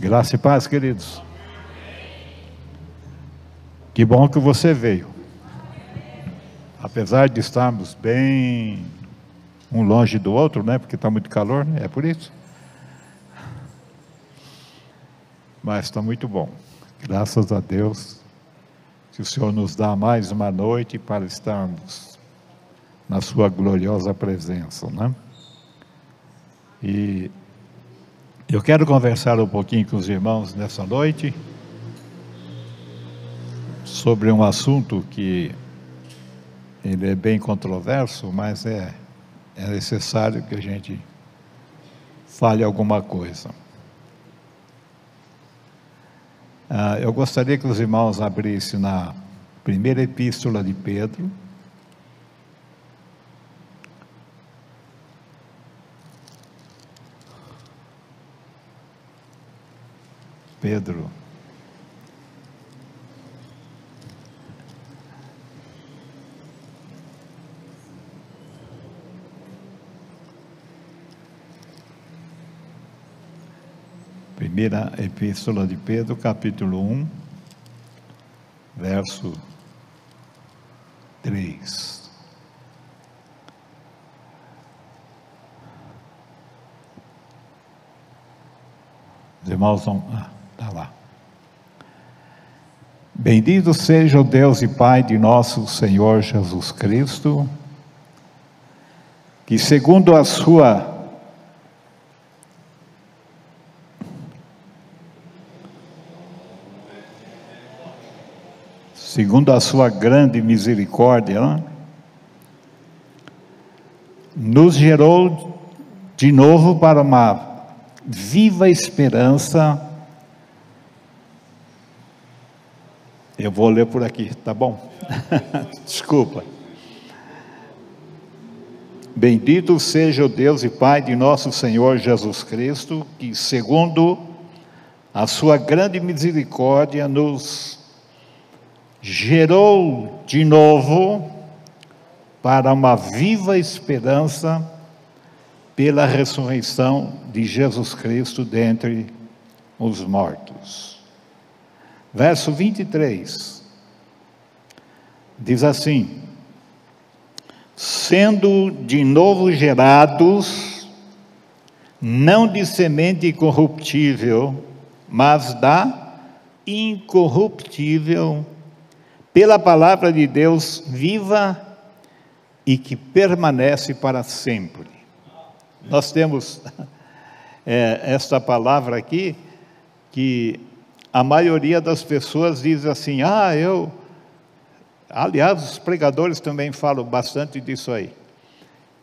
Graça e paz, queridos. Que bom que você veio. Apesar de estarmos bem um longe do outro, né? Porque está muito calor, é por isso. Mas está muito bom. Graças a Deus que o Senhor nos dá mais uma noite para estarmos na sua gloriosa presença, né? E eu quero conversar um pouquinho com os irmãos nessa noite sobre um assunto que ele é bem controverso, mas é necessário que a gente fale alguma coisa. Eu gostaria que os irmãos abrissem na primeira epístola de Pedro. Pedro. Primeira epístola de Pedro, capítulo 1, verso 3. Os irmãos vão... está lá. Bendito seja o Deus e Pai de nosso Senhor Jesus Cristo, que segundo a sua grande misericórdia, né, nos gerou de novo para uma viva esperança. Eu vou ler por aqui, tá bom? Desculpa. Bendito seja o Deus e Pai de nosso Senhor Jesus Cristo, que segundo a sua grande misericórdia nos gerou de novo para uma viva esperança pela ressurreição de Jesus Cristo dentre os mortos. Verso 23 diz assim: sendo de novo gerados, não de semente corruptível, mas da incorruptível, pela palavra de Deus viva e que permanece para sempre. Nós temos esta palavra aqui, que a maioria das pessoas diz assim, aliás, os pregadores também falam bastante disso aí,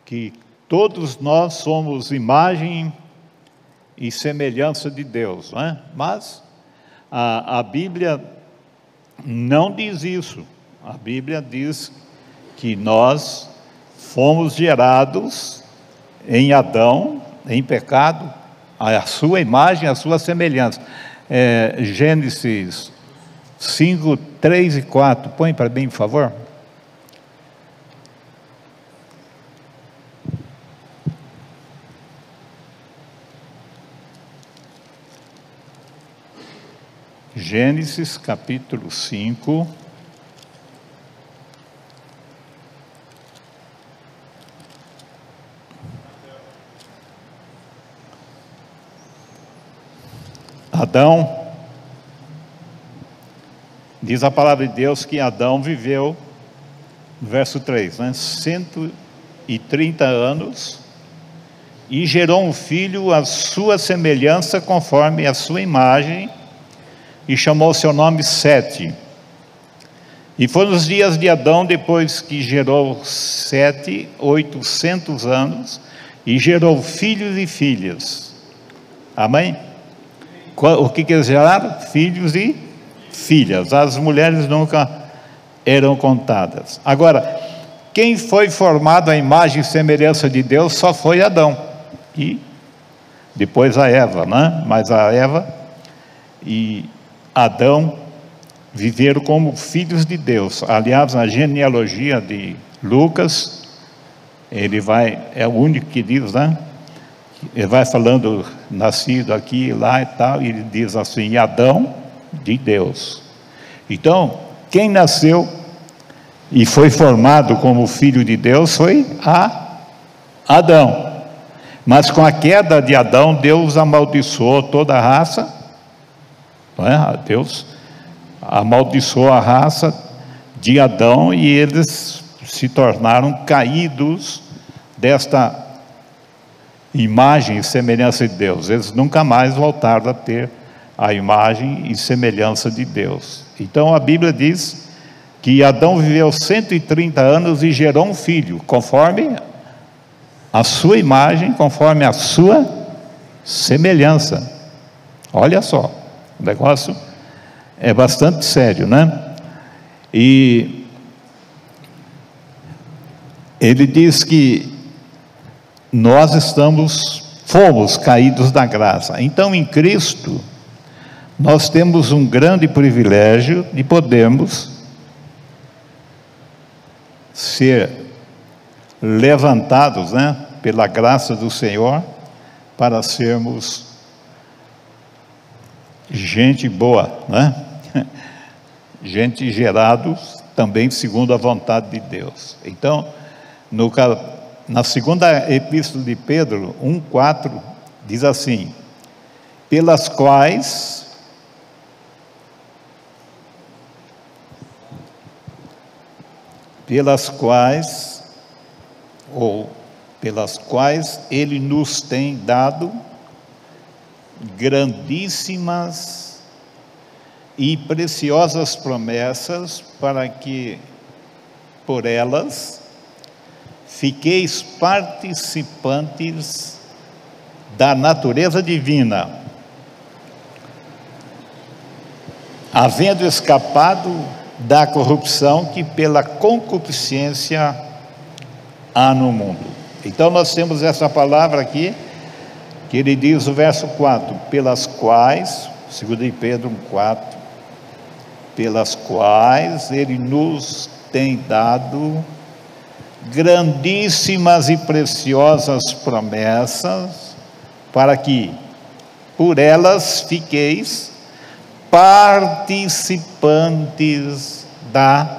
que todos nós somos imagem e semelhança de Deus, né? Mas a Bíblia não diz isso. A Bíblia diz que nós fomos gerados em Adão, em pecado, a sua imagem, a sua semelhança. Gênesis 5, 3 e 4. Põe para mim, por favor. Gênesis capítulo 5. Adão, diz a palavra de Deus que Adão viveu, verso 3, 130 anos, e gerou um filho à sua semelhança, conforme a sua imagem, e chamou seu nome Sete. E foram os dias de Adão, depois que gerou Sete, 800 anos, e gerou filhos e filhas. Amém? O que eles geraram? Filhos e filhas. As mulheres nunca eram contadas. Agora, quem foi formado à imagem e semelhança de Deus só foi Adão. E depois a Eva, né? Mas a Eva e Adão viveram como filhos de Deus. Aliás, na genealogia de Lucas, é o único que diz, né, Ele vai falando, nascido aqui e lá e tal, e ele diz assim, Adão de Deus. Então, quem nasceu e foi formado como filho de Deus foi Adão. Mas com a queda de Adão, Deus amaldiçoou toda a raça, não é? Deus amaldiçoou a raça de Adão e eles se tornaram caídos desta imagem e semelhança de Deus. Eles nunca mais voltaram a ter a imagem e semelhança de Deus. Então a Bíblia diz que Adão viveu 130 anos e gerou um filho, conforme a sua imagem, conforme a sua semelhança. Olha só, o negócio é bastante sério, né? E ele diz que nós fomos caídos da graça. Então, em Cristo, nós temos um grande privilégio de podermos ser levantados, né, pela graça do Senhor, para sermos gente boa, né? Gente gerados também segundo a vontade de Deus. Então, na segunda epístola de Pedro, 1,4, diz assim, pelas quais Ele nos tem dado grandíssimas e preciosas promessas, para que por elas fiqueis participantes da natureza divina, havendo escapado da corrupção que pela concupiscência há no mundo. Então nós temos essa palavra aqui, que ele diz o verso 4, pelas quais, segundo Pedro 1,4, pelas quais ele nos tem dado grandíssimas e preciosas promessas, para que por elas fiqueis participantes da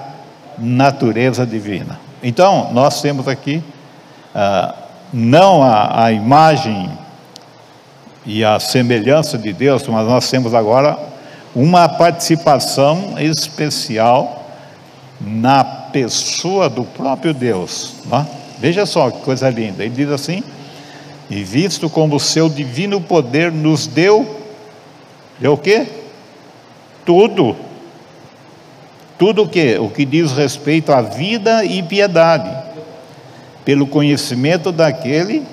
natureza divina. Então, nós temos aqui, não a imagem e a semelhança de Deus, mas nós temos agora uma participação especial na pessoa do próprio Deus, né? Veja só que coisa linda, ele diz assim, e visto como o seu divino poder nos deu o quê? Tudo o quê? O que diz respeito à vida e piedade, pelo conhecimento daquele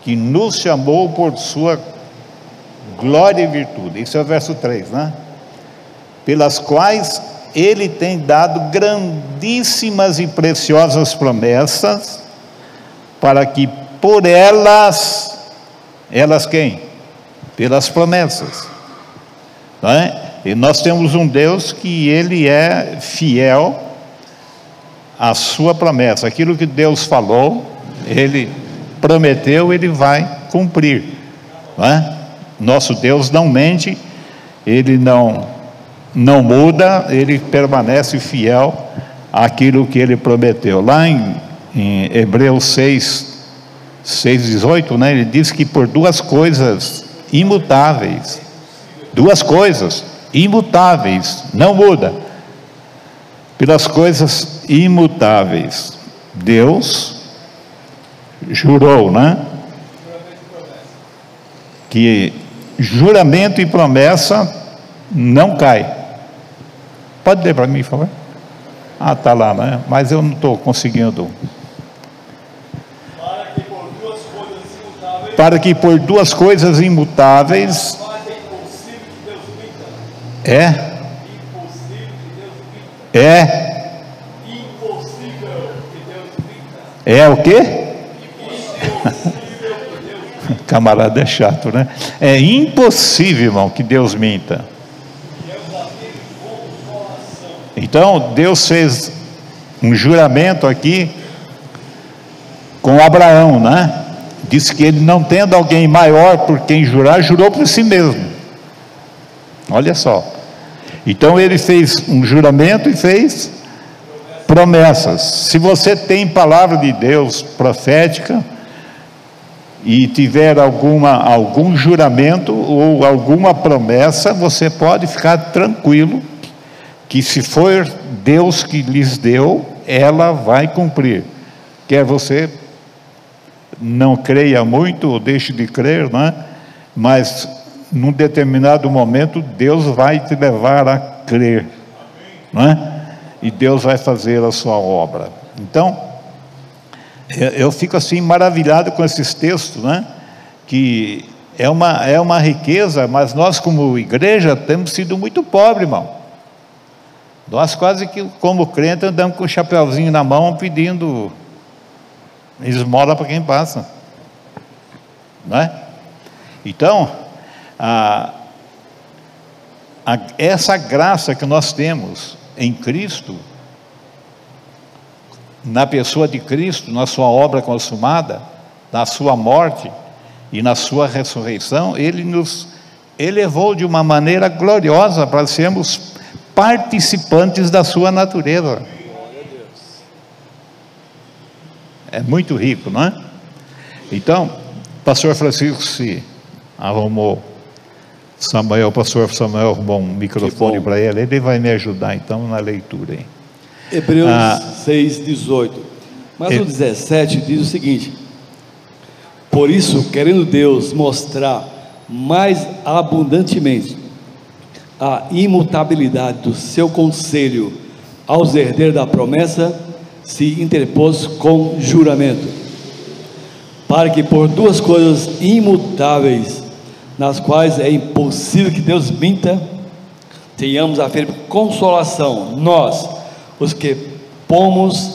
que nos chamou por sua glória e virtude. Isso é o verso 3, né? Pelas quais ele tem dado grandíssimas e preciosas promessas, para que por elas quem? Pelas promessas, não é? E nós temos um Deus que ele é fiel à sua promessa. Aquilo que Deus falou, ele prometeu, ele vai cumprir, não é? Nosso Deus não mente, ele não muda, ele permanece fiel àquilo que ele prometeu. Lá em Hebreus 6:18, né, ele diz que por duas coisas imutáveis, não muda, pelas coisas imutáveis, Deus jurou, né? Que juramento e promessa não cai. Pode ler para mim, por favor? Está lá, né? Mas eu não estou conseguindo. Para que por duas coisas imutáveis. É o quê? Camarada é chato, né? É impossível, irmão, que Deus minta. Então, Deus fez um juramento aqui com Abraão, né? Diz que ele, não tendo alguém maior por quem jurar, jurou por si mesmo. Olha só. Então ele fez um juramento e fez promessas. Se você tem palavra de Deus profética e tiver algum juramento ou alguma promessa, você pode ficar tranquilo que, se for Deus que lhes deu, ela vai cumprir. Quer você não creia muito ou deixe de crer, não é? Mas num determinado momento Deus vai te levar a crer, não é? E Deus vai fazer a sua obra. Então, eu fico assim maravilhado com esses textos, né? Que é uma riqueza, mas nós como igreja temos sido muito pobres, irmão. Nós quase que, como crente, andamos com o chapeuzinho na mão pedindo esmola para quem passa, não é? Então, essa graça que nós temos em Cristo, na pessoa de Cristo, na sua obra consumada, na sua morte e na sua ressurreição, Ele nos elevou de uma maneira gloriosa para sermos participantes da sua natureza. É muito rico, não é? Então, o pastor Francisco se arrumou, o pastor Samuel arrumou um microfone para ele vai me ajudar então na leitura aí. Hebreus 6:18. Mas o 17 diz o seguinte: por isso, querendo Deus mostrar mais abundantemente a imutabilidade do seu conselho aos herdeiros da promessa, se interpôs com juramento, para que por duas coisas imutáveis, nas quais é impossível que Deus minta, tenhamos a firme consolação, nós, os que pomos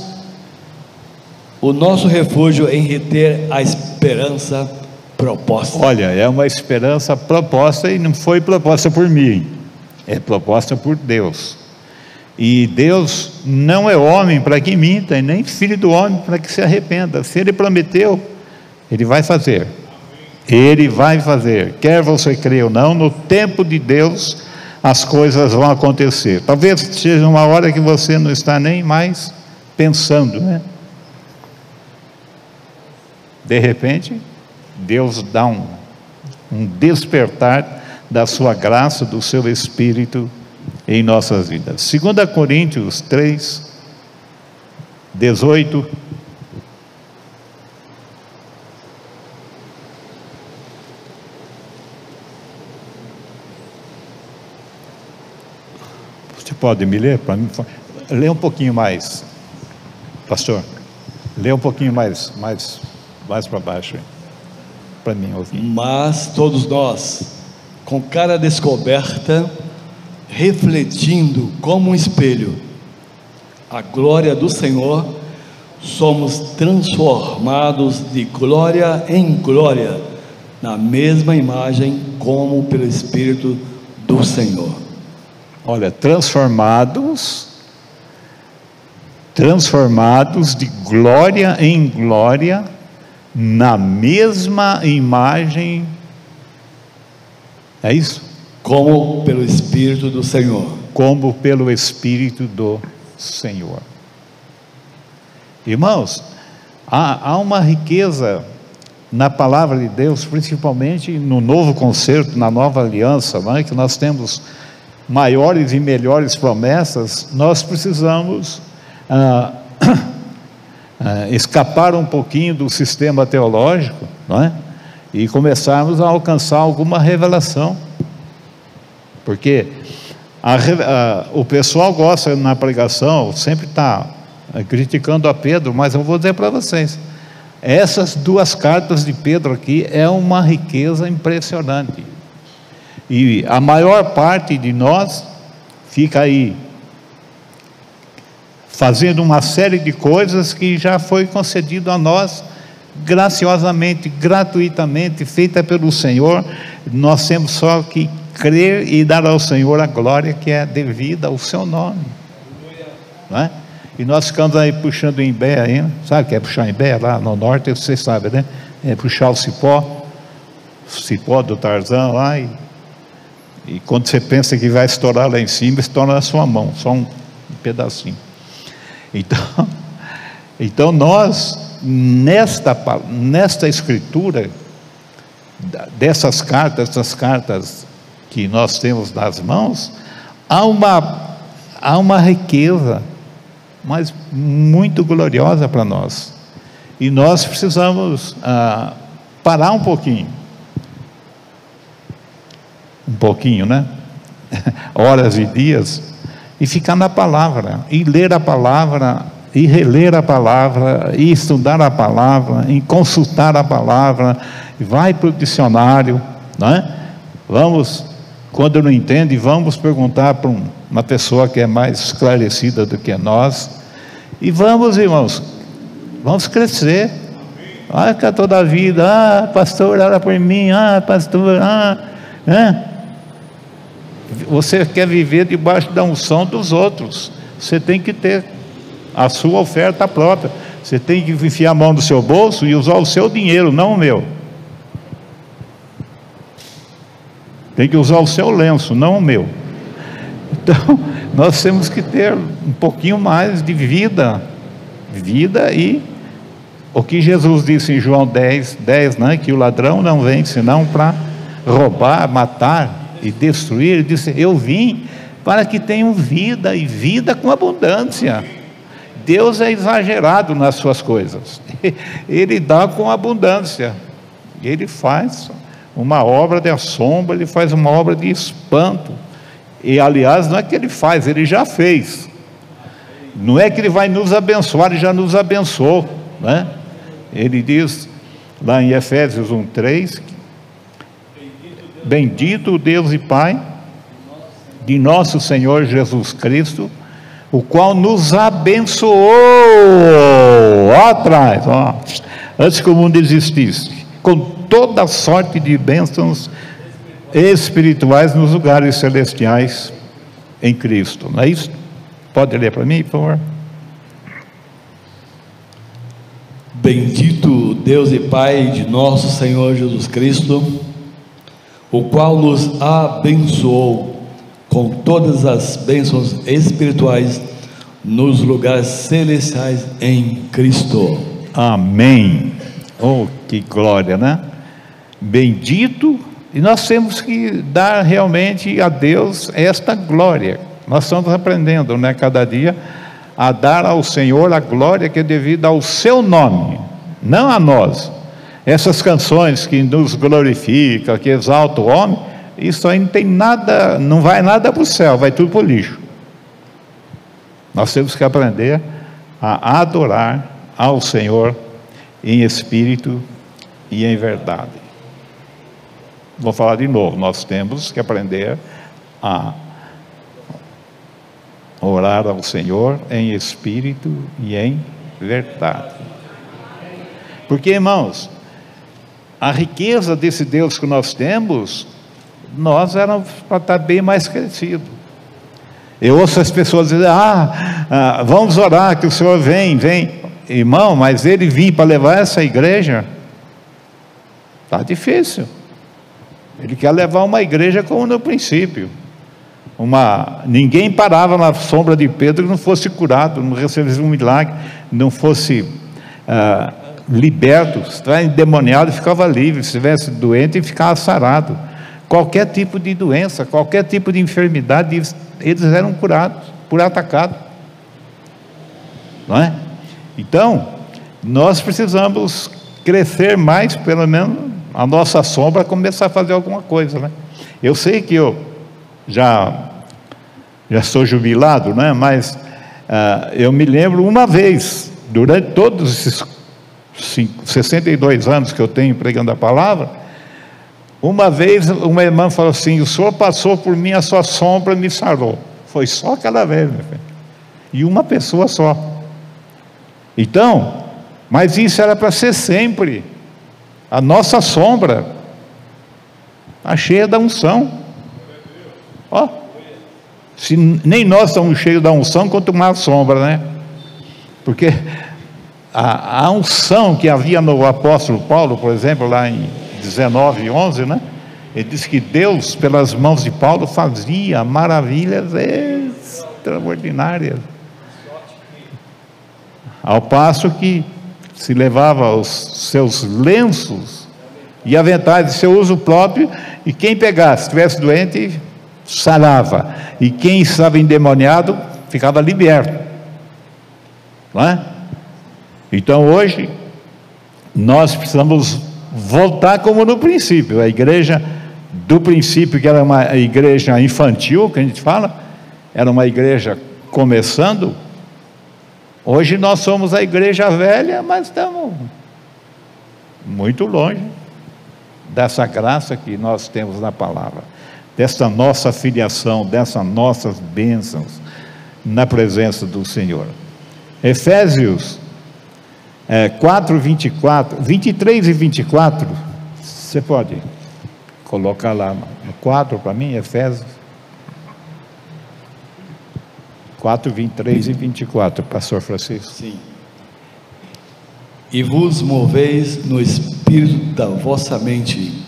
o nosso refúgio em reter a esperança proposta. Olha, é uma esperança proposta, e não foi proposta por mim, é proposta por Deus. E Deus não é homem para que minta, e nem filho do homem para que se arrependa. Se Ele prometeu, Ele vai fazer. Ele vai fazer, quer você creia ou não, no tempo de Deus as coisas vão acontecer. Talvez seja uma hora que você não está nem mais pensando, né? De repente, Deus dá um despertar da sua graça, do seu Espírito em nossas vidas. 2 Coríntios 3, 18. Você pode me ler para mim? Lê um pouquinho mais, pastor. Lê um pouquinho mais para baixo, para mim ouvir. Mas todos nós, com cara descoberta, refletindo como um espelho a glória do Senhor, somos transformados de glória em glória, na mesma imagem, como pelo Espírito do Senhor. Olha, transformados de glória em glória, na mesma imagem. É isso? Como pelo Espírito do Senhor. Como pelo Espírito do Senhor. Irmãos, há uma riqueza na palavra de Deus, principalmente no novo concerto, na nova aliança, não é? Que nós temos maiores e melhores promessas. Nós precisamos escapar um pouquinho do sistema teológico, não é? E começarmos a alcançar alguma revelação, porque o pessoal gosta na pregação, sempre está criticando a Pedro, mas eu vou dizer para vocês, essas duas cartas de Pedro aqui é uma riqueza impressionante, e a maior parte de nós fica aí fazendo uma série de coisas que já foi concedido a nós graciosamente, gratuitamente, feita pelo Senhor. Nós temos só que crer e dar ao Senhor a glória que é devida ao seu nome, não é? E nós ficamos aí puxando em Bé ainda, sabe o que é puxar em Bé? Lá no norte, vocês sabem, né? é puxar o cipó do Tarzan lá, e quando você pensa que vai estourar lá em cima, estoura na sua mão, só um pedacinho. Então nós, nesta escritura, dessas cartas que nós temos nas mãos, há uma riqueza, mas muito gloriosa para nós, e nós precisamos parar um pouquinho, né? Horas e dias, e ficar na palavra, e ler a palavra, e reler a palavra, e estudar a palavra, e consultar a palavra, vai para o dicionário, né? Vamos, quando não entende, vamos perguntar para uma pessoa que é mais esclarecida do que nós, e vamos, irmãos, vamos crescer. Que toda a vida, pastor, ora por mim, pastor, Você quer viver debaixo da unção dos outros, você tem que ter a sua oferta própria, você tem que enfiar a mão no seu bolso e usar o seu dinheiro, não o meu. Tem que usar o seu lenço, não o meu. Então, nós temos que ter um pouquinho mais de vida, e o que Jesus disse em João 10, né, que o ladrão não vem senão para roubar, matar e destruir. Ele disse: eu vim para que tenham vida, e vida com abundância. Deus é exagerado nas suas coisas, Ele dá com abundância, Ele faz uma obra de assombro, Ele faz uma obra de espanto, e aliás, não é que Ele faz, Ele já fez, não é que Ele vai nos abençoar, Ele já nos abençoou, né? Ele diz lá em Efésios 1:3, bendito o Deus e Pai de nosso Senhor Jesus Cristo, o qual nos abençoou atrás, antes que o mundo existisse, com toda sorte de bênçãos espirituais nos lugares celestiais em Cristo. Não é isso? Pode ler para mim, por favor? Bendito Deus e Pai de nosso Senhor Jesus Cristo, o qual nos abençoou com todas as bênçãos espirituais nos lugares celestiais em Cristo. Amém. Oh, que glória, né? Bendito, e nós temos que dar realmente a Deus esta glória. Nós estamos aprendendo, né, cada dia, a dar ao Senhor a glória que é devida ao seu nome, não a nós. Essas canções que nos glorificam, que exaltam o homem, isso aí não tem nada, não vai nada para o céu, vai tudo para o lixo. Nós temos que aprender a adorar ao Senhor em espírito e em verdade. Vou falar de novo, nós temos que aprender a orar ao Senhor em espírito e em verdade. Porque, irmãos, a riqueza desse Deus que nós temos, nós éramos para estar bem mais crescidos. Eu ouço as pessoas dizer: vamos orar que o Senhor vem. Irmão, mas Ele vir para levar essa igreja, está difícil. Ele quer levar uma igreja como no princípio. Ninguém parava na sombra de Pedro que não fosse curado, não recebesse um milagre, não fosse liberto. Se estivesse endemoniado, ficava livre. Se estivesse doente, ficava sarado. Qualquer tipo de doença, qualquer tipo de enfermidade, eles eram curados, por atacado, não é? Então, nós precisamos crescer mais, pelo menos a nossa sombra, começar a fazer alguma coisa, né? Eu sei que eu já sou jubilado, né? Mas eu me lembro uma vez, durante todos esses 62 anos que eu tenho pregando a palavra, uma vez uma irmã falou assim: o senhor passou por mim, a sua sombra me sarou. Foi só aquela vez, meu filho. E uma pessoa só. Então, mas isso era para ser sempre. A nossa sombra está cheia da unção. Se nem nós estamos cheios da unção, quanto mais a sombra, né? Porque a unção que havia no apóstolo Paulo, por exemplo, lá em 19:11, né? Ele diz que Deus, pelas mãos de Paulo, fazia maravilhas extraordinárias. Ao passo que se levava os seus lenços e aventais de seu uso próprio, e quem pegasse, estivesse doente, sarava, e quem estava endemoniado, ficava liberto. Não é? Então hoje, nós precisamos voltar como no princípio. A igreja do princípio, que era uma igreja infantil, que a gente fala, era uma igreja começando. Hoje nós somos a igreja velha, mas estamos muito longe dessa graça que nós temos na palavra, dessa nossa filiação, dessas nossas bênçãos na presença do Senhor. Efésios 4, 24, 23 e 24, você pode colocar lá no 4 para mim, Efésios 4, 23 e 24, pastor Francisco. Sim. E vos moveis no espírito da vossa mente,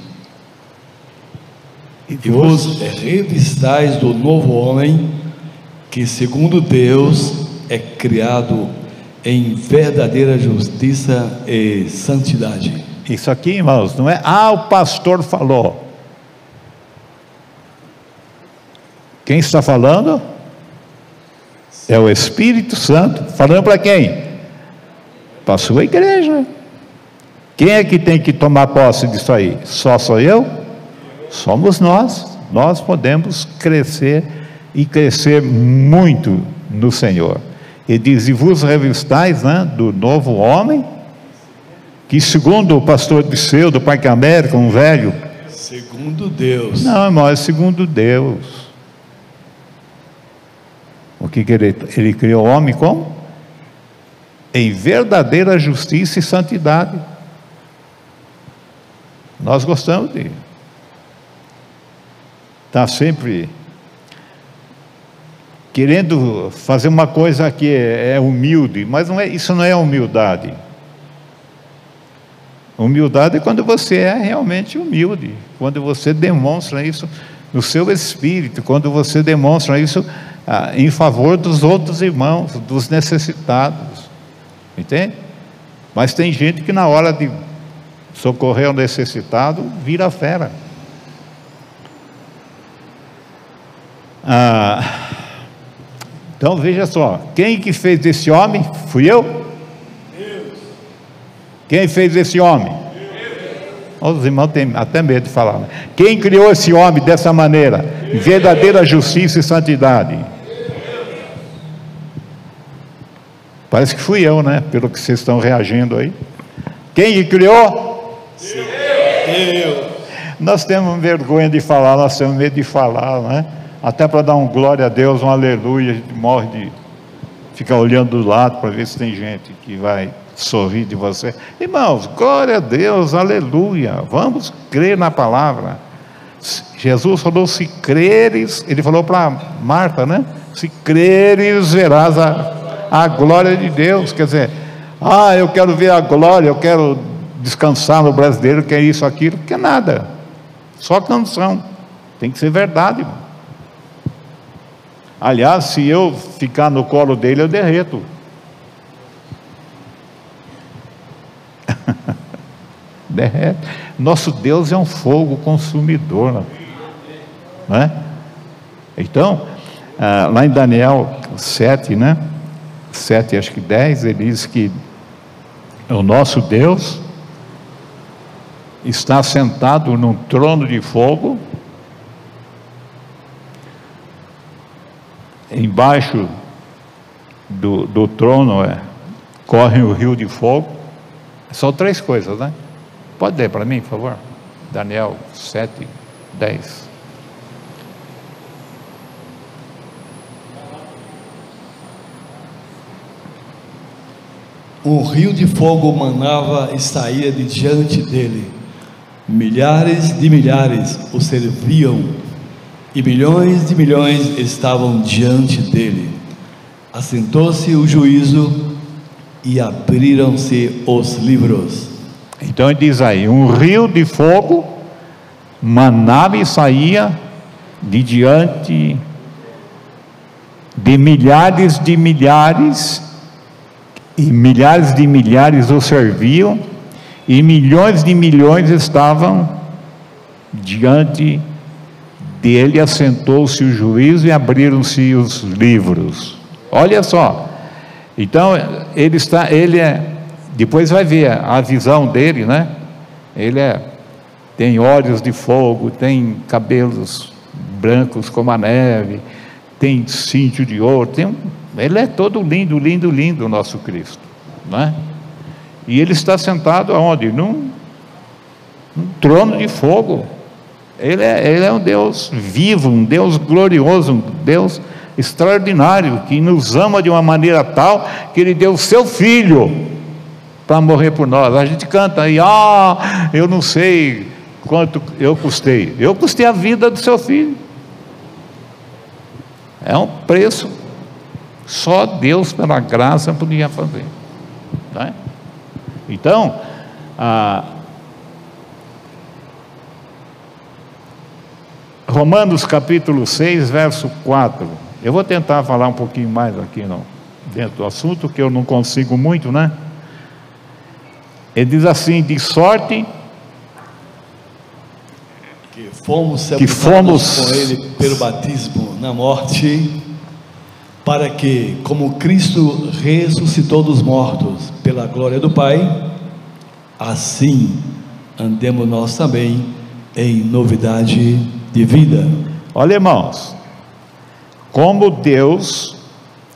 e vos revistais do novo homem, que segundo Deus é criado em verdadeira justiça e santidade. Isso aqui, irmãos, não é o pastor falou. Quem está falando? É o Espírito Santo. Falando para quem? Para a sua igreja. Quem é que tem que tomar posse disso aí? Só sou eu? Somos nós. Nós podemos crescer e crescer muito no Senhor. Ele diz: e vos revistais, né, do novo homem, que segundo o pastor Disseu, do Parque América, um velho. Segundo Deus. Não, irmão, é segundo Deus. O que ele criou o homem como? Em verdadeira justiça e santidade. Nós gostamos de estar sempre querendo fazer uma coisa que é humilde, mas não é, isso não é humildade. Humildade é quando você é realmente humilde, quando você demonstra isso no seu espírito, quando você demonstra isso em favor dos outros irmãos, dos necessitados, entende? Mas tem gente que na hora de socorrer o necessitado, vira fera. Então veja só, quem que fez esse homem? Fui eu? Deus. Quem fez esse homem? Deus. Os irmãos têm até medo de falar, né? Quem criou esse homem dessa maneira? Deus. Verdadeira justiça e santidade. Deus. Parece que fui eu, né? Pelo que vocês estão reagindo aí. Quem que criou? Deus. Nós temos vergonha de falar, nós temos medo de falar, né? Até para dar um glória a Deus, um aleluia, a gente morre de ficar olhando do lado para ver se tem gente que vai sorrir de você. Irmãos, glória a Deus, aleluia, vamos crer na palavra. Jesus falou: se creres, ele falou para Marta, né? Se creres, verás a glória de Deus. Quer dizer, eu quero ver a glória, eu quero descansar no brasileiro, que é isso, aquilo, que é nada, só canção, tem que ser verdade, irmão. Aliás, se eu ficar no colo dele, eu derreto. Derrete. Nosso Deus é um fogo consumidor, não é? Então, lá em Daniel 7, né? 7, acho que 10, ele diz que o nosso Deus está sentado num trono de fogo. Embaixo do trono corre o rio de fogo. São 3 coisas, né? Pode ler para mim, por favor? Daniel 7, 10. Um rio de fogo manava e saía de diante dele. Milhares de milhares o serviam, e milhões de milhões estavam diante dele. Assentou-se o juízo e abriram-se os livros. Então ele diz aí, um rio de fogo, uma nave saía de diante de milhares de milhares, e milhares de milhares o serviam, e milhões de milhões estavam diante dele. Assentou-se o juízo e abriram-se os livros. Olha só, então depois vai ver a visão dele, né? Tem olhos de fogo, tem cabelos brancos como a neve, tem cinto de ouro, ele é todo lindo, lindo, lindo, o nosso Cristo, né? E ele está sentado aonde? Num trono de fogo. Ele é um Deus vivo, um Deus glorioso, um Deus extraordinário, que nos ama de uma maneira tal, que Ele deu o seu Filho para morrer por nós. A gente canta aí, eu não sei quanto eu custei a vida do seu Filho. É um preço, só Deus pela graça podia fazer, né? Então, Romanos capítulo 6, verso 4, eu vou tentar falar um pouquinho mais aqui dentro do assunto, que eu não consigo muito, né? Ele diz assim, de sorte que fomos sepultados com Ele pelo batismo na morte, para que, como Cristo ressuscitou dos mortos pela glória do Pai, assim andemos nós também em novidade de vida. Olha, irmãos, como Deus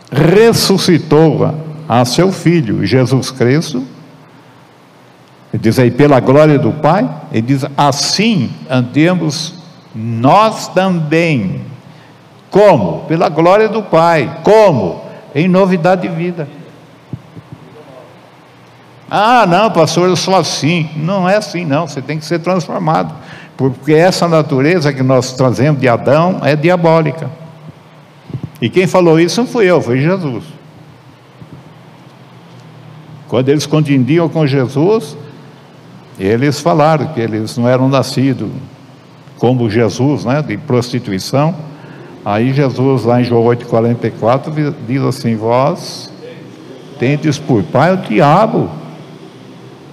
ressuscitou a seu Filho Jesus Cristo, ele diz aí, pela glória do Pai, ele diz, assim andemos nós também. Como? Pela glória do Pai. Como? Em novidade de vida. Não, pastor, eu sou assim. Não é assim não, você tem que ser transformado, porque essa natureza que nós trazemos de Adão é diabólica. E quem falou isso não fui eu, foi Jesus. Quando eles contendiam com Jesus, eles falaram que eles não eram nascidos como Jesus, né, de prostituição. Aí Jesus, lá em João 8,44, diz assim, vós tendes por pai o diabo.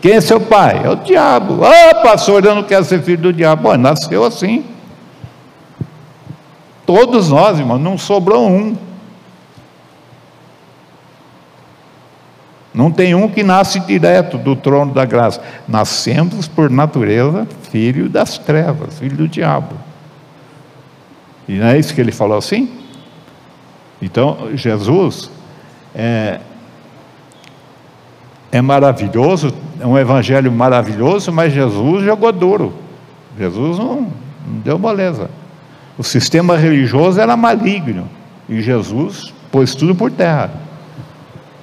Quem é seu pai? É o diabo. Pastor, eu não quero ser filho do diabo. Nasceu assim. Todos nós, irmão, não sobrou um. Não tem um que nasce direto do trono da graça. Nascemos por natureza filho das trevas, filho do diabo. E não é isso que ele falou assim? Então, Jesus é maravilhoso, é um evangelho maravilhoso, mas Jesus jogou duro. Jesus não deu moleza. O sistema religioso era maligno, e Jesus pôs tudo por terra.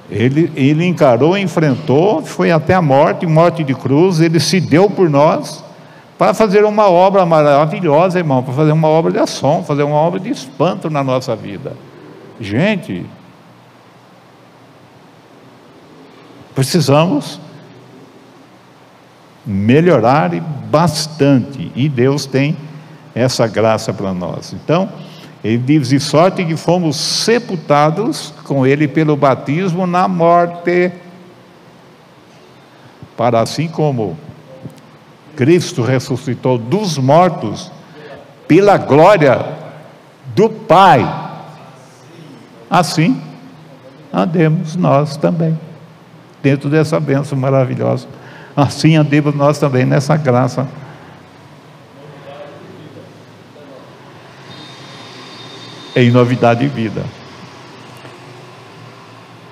Ele encarou, enfrentou, foi até a morte de cruz. Ele se deu por nós, para fazer uma obra maravilhosa, irmão, para fazer uma obra de ação, fazer uma obra de espanto na nossa vida. Gente, precisamos melhorar bastante, e Deus tem essa graça para nós. Então, ele diz, de sorte que fomos sepultados com Ele pelo batismo na morte, para assim como Cristo ressuscitou dos mortos pela glória do Pai, assim andemos nós também, dentro dessa bênção maravilhosa. Assim andemos nós também nessa graça. Em novidade de vida.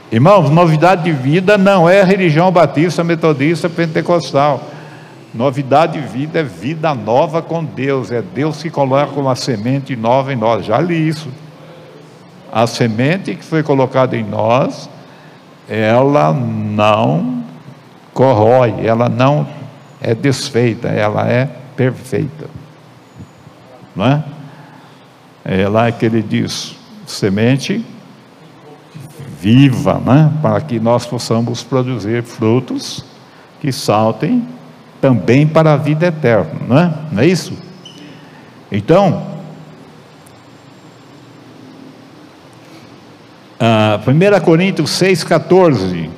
Irmãos, novidade de vida não é religião batista, metodista, pentecostal. Novidade de vida é vida nova com Deus. É Deus que coloca uma semente nova em nós. Já li isso. A semente que foi colocada em nós, ela não corrói, ela não é desfeita, ela é perfeita. Não é? É lá que ele diz, semente viva, né? Para que nós possamos produzir frutos que saltem também para a vida eterna, não é isso? Então, 1 Coríntios 6,14.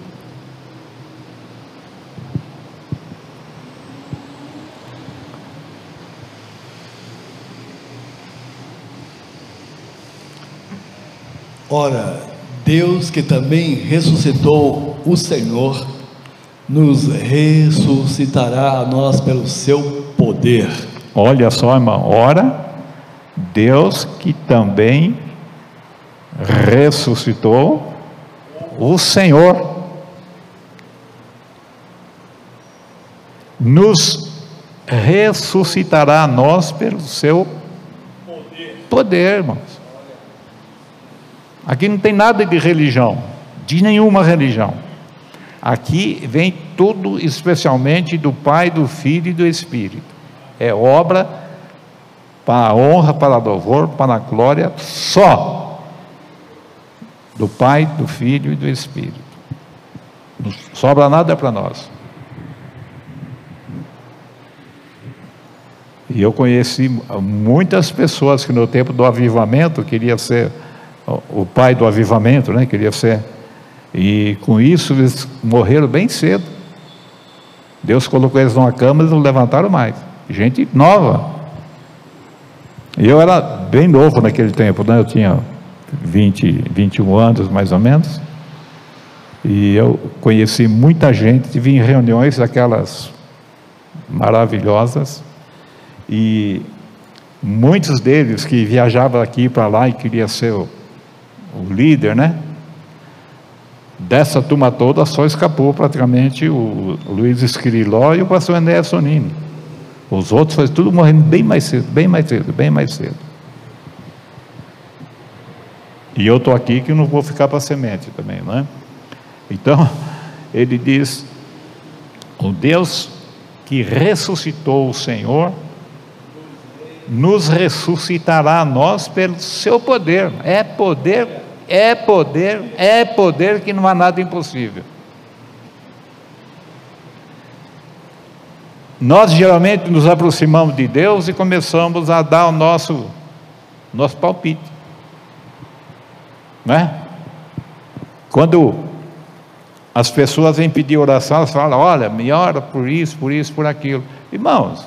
Ora, Deus que também ressuscitou o Senhor, nos ressuscitará a nós pelo seu poder. Olha só, irmão, ora, Deus que também ressuscitou o Senhor, nos ressuscitará a nós pelo seu poder, irmãos. Aqui não tem nada de religião, de nenhuma religião. Aqui vem tudo especialmente do Pai, do Filho e do Espírito. É obra para a honra, para o louvor, para a glória só do Pai, do Filho e do Espírito. Não sobra nada para nós. E eu conheci muitas pessoas que no tempo do avivamento queria ser o pai do avivamento, né? Queria ser. E com isso eles morreram bem cedo. Deus colocou eles numa cama e não levantaram mais. Gente nova. E eu era bem novo naquele tempo, né? Eu tinha 21 anos mais ou menos. E eu conheci muita gente, tive em reuniões aquelas maravilhosas. E muitos deles que viajavam aqui para lá e queria ser o líder, né? Dessa turma toda só escapou praticamente o Luiz Esquiriló e o pastor André Sonini. Os outros foi tudo morrendo bem mais cedo, bem mais cedo, bem mais cedo. E eu estou aqui que não vou ficar para semente também, não é? Então, ele diz: o Deus que ressuscitou o Senhor nos ressuscitará a nós pelo seu poder. É poder, é poder, é poder, que não há nada impossível. Nós geralmente nos aproximamos de Deus e começamos a dar o nosso palpite, não é? Quando as pessoas vêm pedir oração, elas falam: olha, me ora por isso, por aquilo. Irmãos,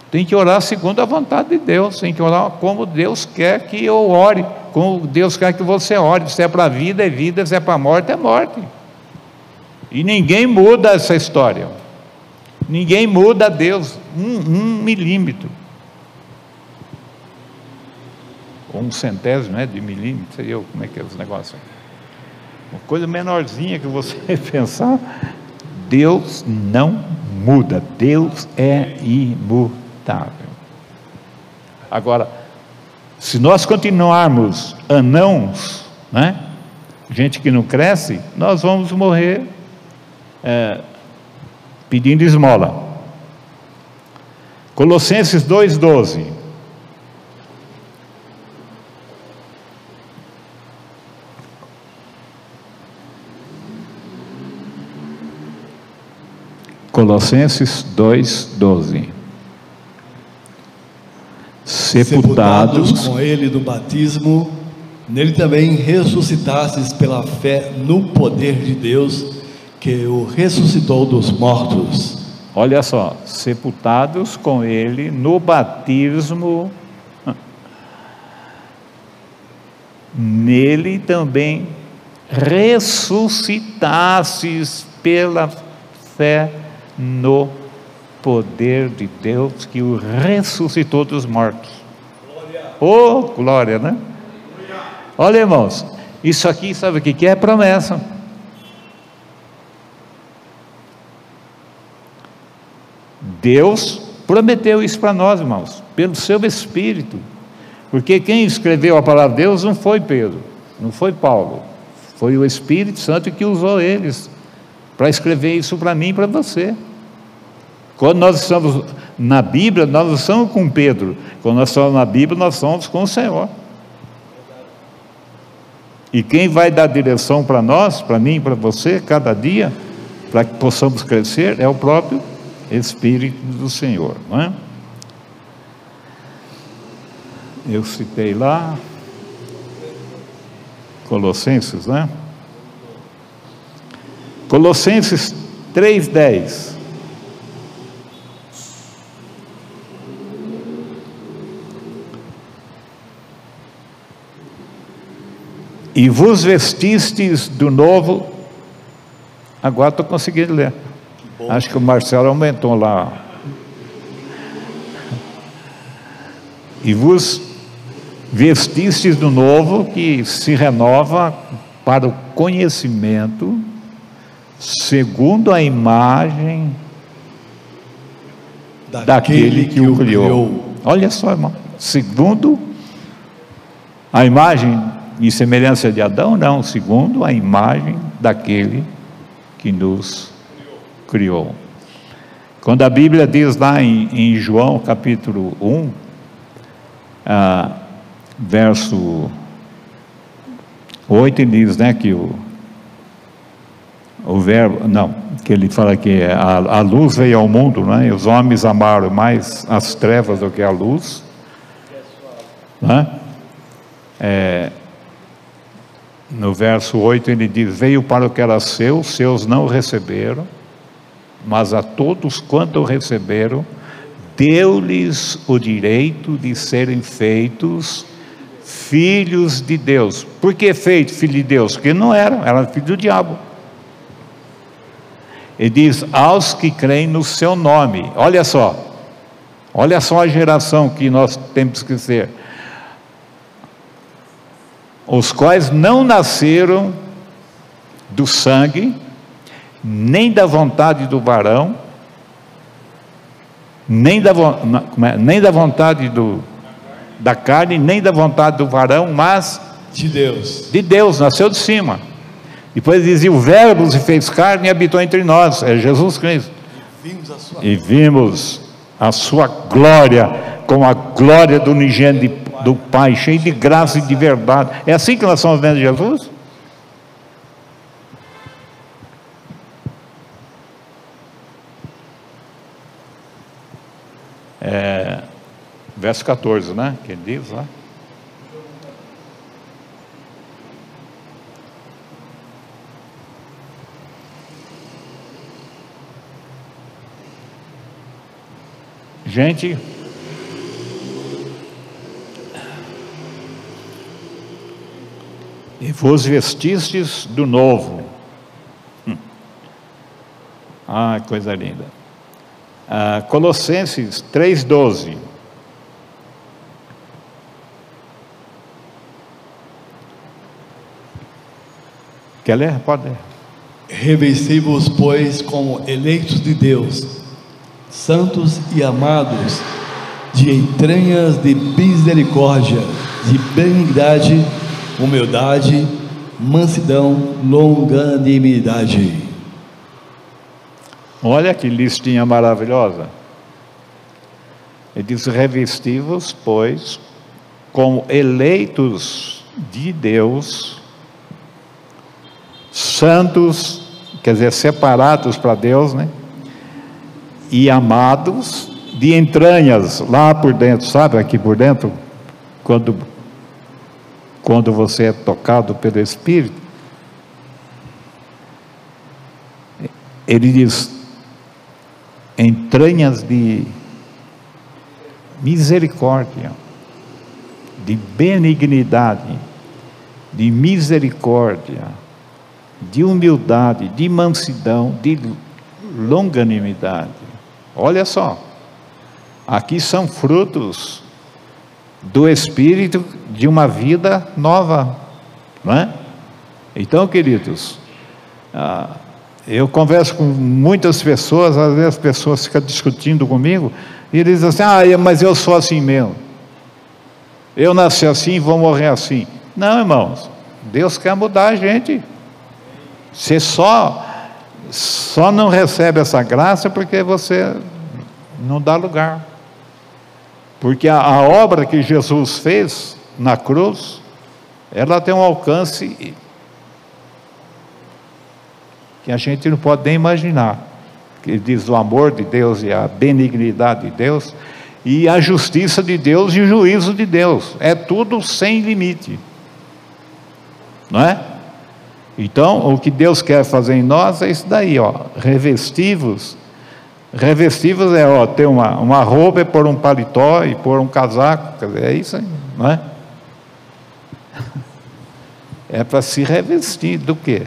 tem que orar segundo a vontade de Deus, tem que orar como Deus quer que eu ore, como Deus quer que você ore. Se é para a vida, é vida, se é para a morte, é morte. E ninguém muda essa história, ninguém muda Deus um milímetro, ou 1/100, né, de milímetro, sei eu como é que é os negócios. Uma coisa menorzinha que você pensar, Deus não muda, Deus é imutável. Agora, se nós continuarmos anãos, né, gente que não cresce, nós vamos morrer pedindo esmola. Colossenses 2:12. Colossenses 2:12. Sepultados com ele no batismo, nele também ressuscitastes pela fé no poder de Deus, que o ressuscitou dos mortos. Olha só, sepultados com ele no batismo, nele também ressuscitastes pela fé no poder de Deus, que o ressuscitou dos mortos. Oh, glória, né? Olha, irmãos, isso aqui, sabe o que é? Promessa. Deus prometeu isso para nós, irmãos, pelo seu Espírito, porque quem escreveu a palavra de Deus não foi Pedro, não foi Paulo, foi o Espírito Santo que usou eles para escrever isso para mim e para você. Quando nós estamos na Bíblia, nós não estamos com Pedro. Quando nós estamos na Bíblia, nós estamos com o Senhor. E quem vai dar direção para nós, para mim, para você, cada dia, para que possamos crescer, é o próprio Espírito do Senhor, não é? Eu citei lá Colossenses, né? Colossenses 3:10. E vos vestistes do novo. Agora estou conseguindo ler. Acho que o Marcelo aumentou lá. E vos vestistes do novo, que se renova para o conhecimento, segundo a imagem daquele que o criou. Olha só, irmão. Segundo a imagem e semelhança de Adão, não, segundo a imagem daquele que nos criou. Quando a Bíblia diz lá em João capítulo 1, verso 8, ele diz, né, que o verbo, não, que ele fala que a luz veio ao mundo, né, e os homens amaram mais as trevas do que a luz, né? No verso 8 ele diz: veio para o que era seu, seus não o receberam, mas a todos quanto o receberam, deu-lhes o direito de serem feitos filhos de Deus. Por que feito filho de Deus? Porque não eram filho do diabo. Ele diz: aos que creem no seu nome. Olha só a geração que nós temos que ser. Os quais não nasceram do sangue, nem da vontade do varão, nem da vontade da carne, nem da vontade do varão, mas de Deus. De Deus, nasceu de cima. Depois dizia: o verbo se fez carne e habitou entre nós, é Jesus Cristo. E vimos a sua glória, como a glória do unigênito do Pai, cheio de graça e de verdade. É assim que nós estamos vendo Jesus? Verso 14, né? Que ele diz lá. Gente, e vos vestistes do novo. Ah, coisa linda. Colossenses 3:12. Quer ler? Pode ler. Revesti-vos, pois, como eleitos de Deus, santos e amados, de entranhas de misericórdia, de benignidade, humildade, mansidão, longanimidade. Olha que listinha maravilhosa. Ele diz: revesti-vos, pois, como eleitos de Deus, santos, quer dizer, separados para Deus, né? E amados, de entranhas, lá por dentro, sabe, aqui por dentro, quando você é tocado pelo Espírito, ele diz: entranhas de misericórdia, de benignidade, de misericórdia, de humildade, de mansidão, de longanimidade. Olha só, aqui são frutos do Espírito de uma vida nova, não é? Então, queridos, eu converso com muitas pessoas, às vezes as pessoas ficam discutindo comigo, e eles dizem assim: mas eu sou assim mesmo, eu nasci assim, vou morrer assim. Não, irmãos, Deus quer mudar a gente. Você só não recebe essa graça porque você não dá lugar. Porque a obra que Jesus fez na cruz ela tem um alcance que a gente não pode nem imaginar. Que diz o amor de Deus e a benignidade de Deus e a justiça de Deus e o juízo de Deus. É tudo sem limite, não é? Então, o que Deus quer fazer em nós é isso daí, ó, revestivos. Revestivos é, ó, ter uma roupa, pôr um paletó e pôr um casaco, quer dizer, é isso aí, não é? É para se revestir do quê?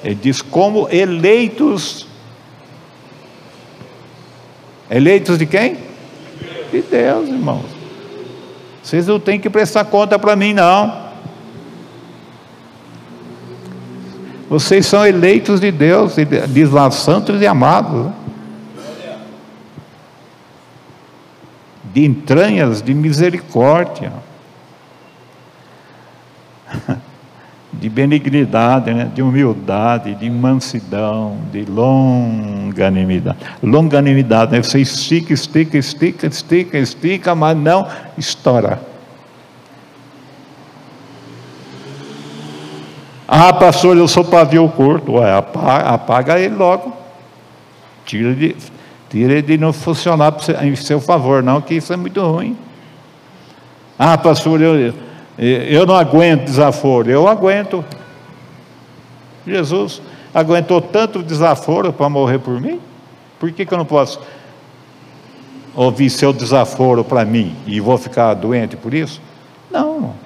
Ele diz, como eleitos. Eleitos de quem? De Deus, irmãos. Vocês não têm que prestar conta para mim, não. Vocês são eleitos de Deus, diz lá, santos e amados, né? De entranhas de misericórdia, de benignidade, né? De humildade, de mansidão, de longanimidade. Longanimidade, né? Você estica, mas não estoura. Ah, pastor, eu sou pavio curto. Ué, apaga ele logo. Tira ele de não funcionar em seu favor, não, que isso é muito ruim. Ah, pastor, eu não aguento desaforo. Eu aguento. Jesus aguentou tanto desaforo para morrer por mim? Por que eu não posso ouvir seu desaforo para mim e vou ficar doente por isso? Não.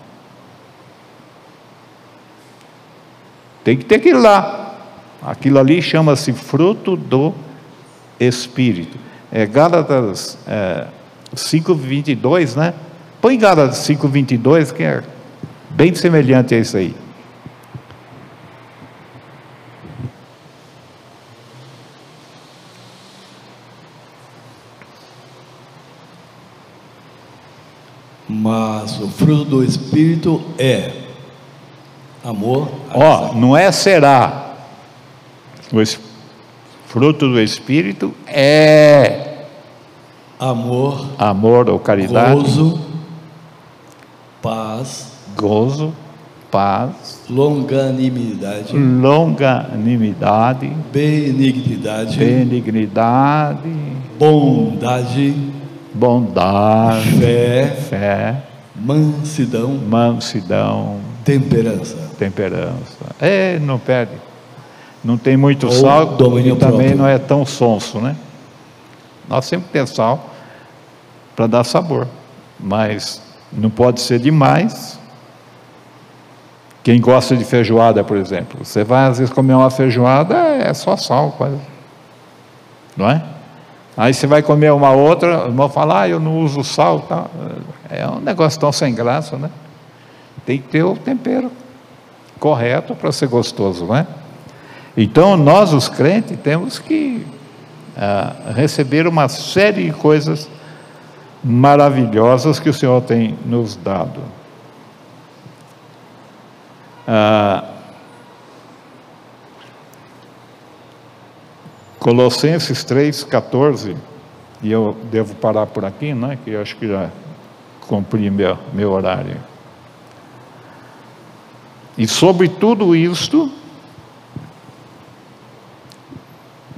Tem que ter aquilo lá. Aquilo ali chama-se fruto do Espírito. É Gálatas 5:22, né? Põe Gálatas 5:22, que é bem semelhante a isso aí. Mas o fruto do Espírito é amor. Ó, não é será. O fruto do Espírito é amor ou caridade, gozo, paz, longanimidade, benignidade, bondade, fé, mansidão, temperança. Não perde. Não tem muito sal e também não é tão sonso, né? Nós sempre temos sal para dar sabor, mas não pode ser demais. Quem gosta de feijoada, por exemplo, você vai às vezes comer uma feijoada, é só sal quase, não é? Aí você vai comer uma outra, o irmão fala, eu não uso sal, tá? É um negócio tão sem graça, né? Tem que ter o tempero correto para ser gostoso, não é? Então nós, os crentes, temos que receber uma série de coisas maravilhosas que o Senhor tem nos dado. Colossenses 3:14, e eu devo parar por aqui, né? Que eu acho que já cumpri meu horário. E sobre tudo isto,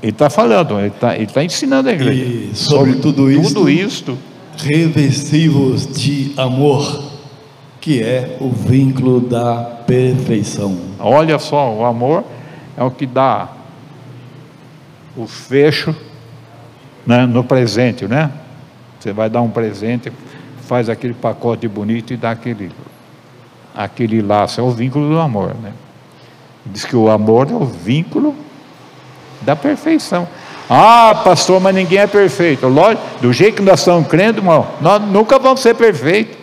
ele está falando, ele está ensinando a igreja. E sobre tudo isto, revestivos de amor, que é o vínculo da perfeição. Olha só, o amor é o que dá o fecho, né, no presente, né? Você vai dar um presente, faz aquele pacote bonito e dá aquele laço, é o vínculo do amor, né? Diz que o amor é o vínculo da perfeição. Ah, pastor, mas ninguém é perfeito. Lógico, do jeito que nós estamos crendo, irmão, nós nunca vamos ser perfeitos.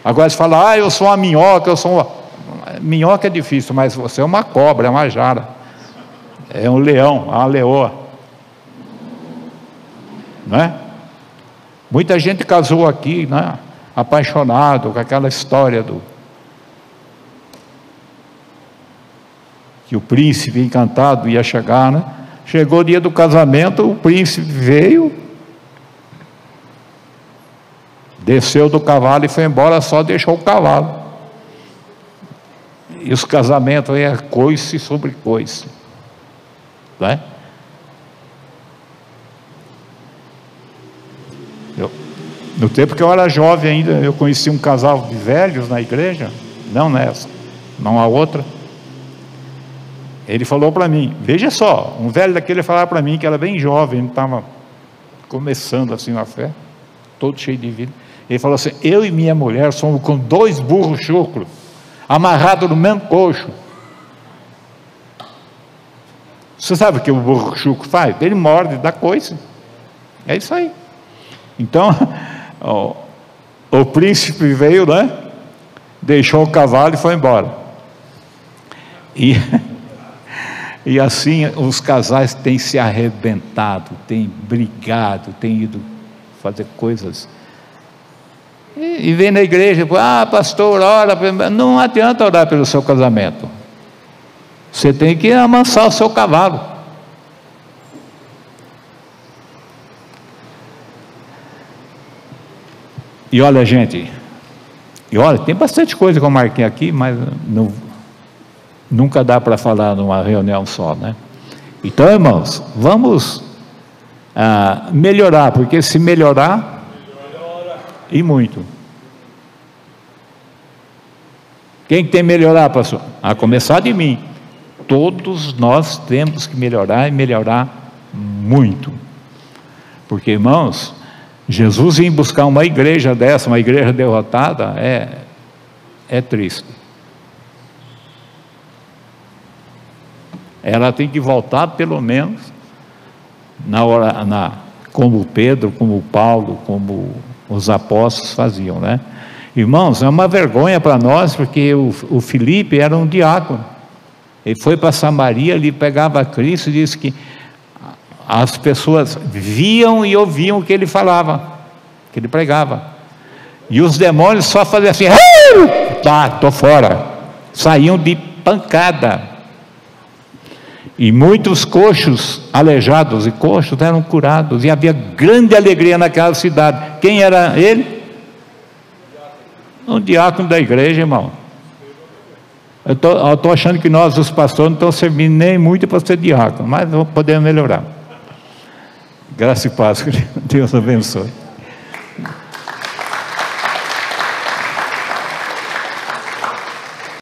Agora você fala, eu sou uma minhoca, minhoca é difícil, mas você é uma cobra, é uma jara, é um leão, é uma leoa, não é? Muita gente casou aqui, né? Apaixonado com aquela história que o príncipe encantado ia chegar, né? Chegou o dia do casamento, o príncipe veio Desceu do cavalo e foi embora, só deixou o cavalo. E os casamentos aí é coice sobre coice, né? No tempo que eu era jovem ainda, eu conheci um casal de velhos na igreja, não nessa, não a outra. Ele falou para mim, veja só, um velho daquele falava para mim que era bem jovem, ele estava começando assim na fé, todo cheio de vida. Ele falou assim: eu e minha mulher somos com 2 burros chucros, amarrados no mesmo coxo. Você sabe o que o burro chucro faz? Ele morde, dá coice. É isso aí. Então, o príncipe veio, né? Deixou o cavalo e foi embora. E assim os casais têm se arrebentado, têm brigado, têm ido fazer coisas. E vem na igreja, pastor, ora. Não adianta orar pelo seu casamento. Você tem que amansar o seu cavalo. E olha, gente, tem bastante coisa que eu marquei aqui, mas nunca dá para falar numa reunião só, né? Então, irmãos, vamos melhorar, porque se melhorar, e muito. Quem tem que melhorar, pastor? A começar de mim. Todos nós temos que melhorar, e melhorar muito. Porque, irmãos, Jesus ir buscar uma igreja dessa, uma igreja derrotada, é triste. Ela tem que voltar pelo menos como Pedro, como Paulo, como os apóstolos faziam, né? Irmãos, é uma vergonha para nós, porque o Filipe era um diácono. Ele foi para Samaria, ele pegava Cristo e disse que as pessoas viam e ouviam o que ele falava, que ele pregava. E os demônios só faziam assim: estou fora. Saíam de pancada. E muitos coxos, aleijados e coxos, eram curados. E havia grande alegria naquela cidade. Quem era ele? Um diácono da igreja, irmão. Eu estou achando que nós, os pastores, não estamos servindo nem muito para ser diácono, mas podemos melhorar. Graça e paz, Deus abençoe.